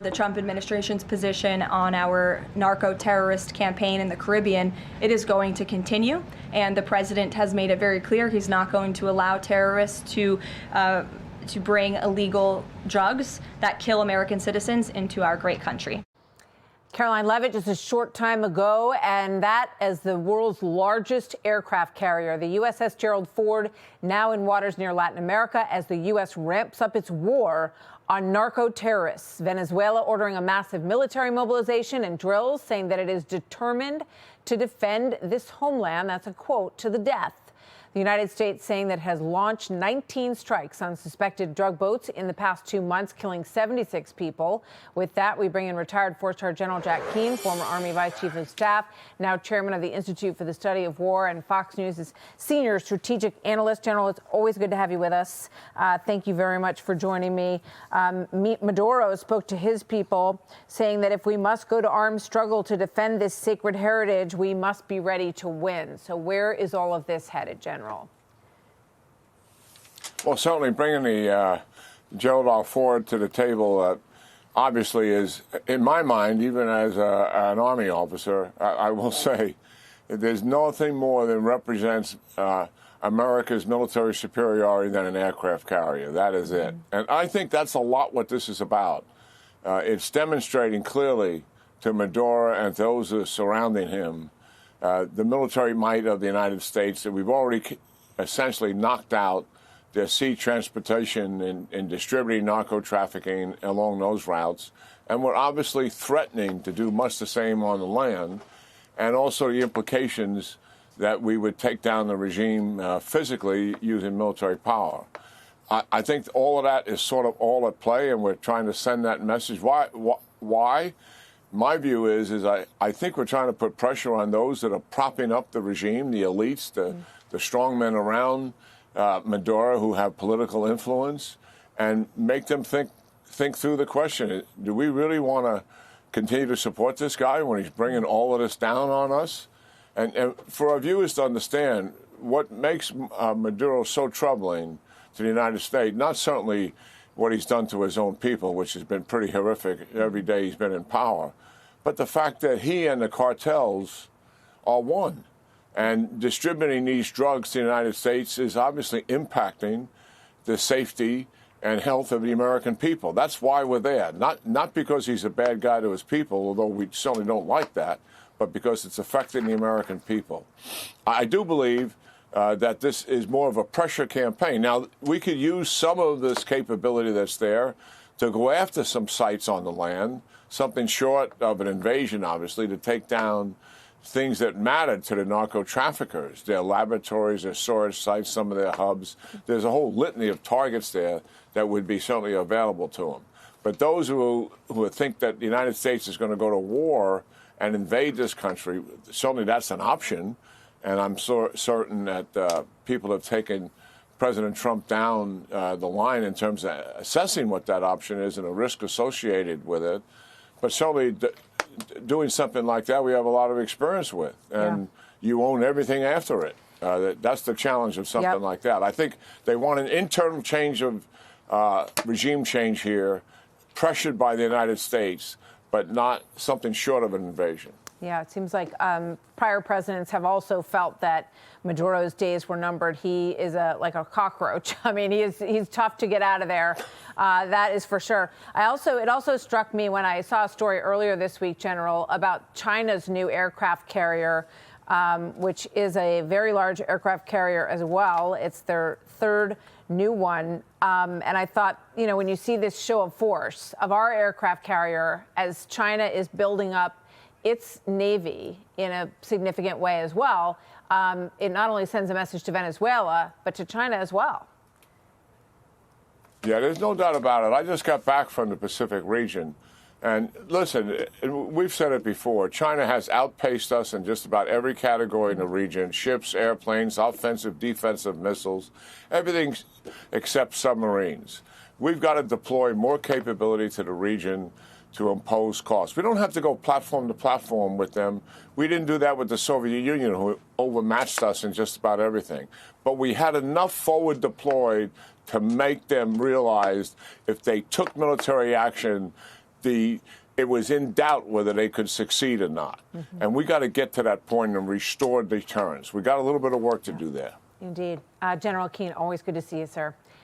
The Trump administration's position on our narco-terrorist campaign in the Caribbean, it is going to continue, and the president has made it very clear he's not going to allow terrorists to bring illegal drugs that kill American citizens into our great country. Caroline Leavitt, just a short time ago, and that as the world's largest aircraft carrier, the USS Gerald Ford, now in waters near Latin America as the U.S. ramps up its war on narco-terrorists. Venezuela ordering a massive military mobilization and drills, saying that it is determined to defend this homeland. That's a quote, to the death. The United States saying that it has launched 19 strikes on suspected drug boats in the past 2 months, killing 76 people. With that, we bring in retired four-star General Jack Keane, former Army Vice Chief of Staff, now chairman of the Institute for the Study of War, and Fox News' senior strategic analyst. General, it's always good to have you with us. Thank you very much for joining me. Maduro spoke to his people, saying that if we must go to armed struggle to defend this sacred heritage, we must be ready to win. So where is all of this headed, General? Well, certainly bringing the Gerald Ford to the table obviously is, in my mind, even as an Army officer, I will say there's nothing more that represents America's military superiority than an aircraft carrier. That is it. And I think that's a lot what this is about. It's demonstrating clearly to Maduro and those who are surrounding him the military might of the United States, that we've already essentially knocked out their sea transportation in distributing narco-trafficking along those routes. And we're obviously threatening to do much the same on the land, and also the implications that we would take down the regime physically using military power. I think all of that is sort of all at play, and we're trying to send that message. Why? My view is I think we're trying to put pressure on those that are propping up the regime, the elites, the strong men around Maduro who have political influence, and make them think through the question: do we really want to continue to support this guy when he's bringing all of this down on us? And for our viewers to understand, what makes Maduro so troubling to the United States, not certainly what he's done to his own people, which has been pretty horrific every day he's been in power, but the fact that he and the cartels are one. And distributing these drugs to the United States is obviously impacting the safety and health of the American people. That's why we're there. Not because he's a bad guy to his people, although we certainly don't like that, but because it's affecting the American people. I do believe that this is more of a pressure campaign. Now, we could use some of this capability that's there to go after some sites on the land, something short of an invasion, obviously, to take down things that matter to the narco-traffickers, their laboratories, their storage sites, some of their hubs. There's a whole litany of targets there that would be certainly available to them. But those who think that the United States is going to go to war and invade this country, certainly that's an option. And I'm certain that people have taken President Trump down the line in terms of assessing what that option is and the risk associated with it. But certainly doing something like that, we have a lot of experience with. And you own everything after it. That's the challenge of something like that. I think they want an internal change of regime change here, pressured by the United States, but not something short of an invasion. Yeah, it seems like prior presidents have also felt that Maduro's days were numbered. He is like a cockroach. I mean, he's tough to get out of there. That is for sure. It also struck me when I saw a story earlier this week, General, about China's new aircraft carrier, which is a very large aircraft carrier as well. It's their third new one. And I thought, you know, when you see this show of force of our aircraft carrier as China is building up its Navy in a significant way as well, it not only sends a message to Venezuela, but to China as well. Yeah, there's no doubt about it. I just got back from the Pacific region. And listen, we've said it before, China has outpaced us in just about every category in the region: ships, airplanes, offensive, defensive missiles, everything except submarines. We've got to deploy more capability to the region to impose costs. We don't have to go platform to platform with them. We didn't do that with the Soviet Union, who overmatched us in just about everything. But we had enough forward deployed to make them realize if they took military action, it was in doubt whether they could succeed or not. And we got to get to that point and restore deterrence. We got a little bit of work to do there. Indeed. General Keane, always good to see you, sir.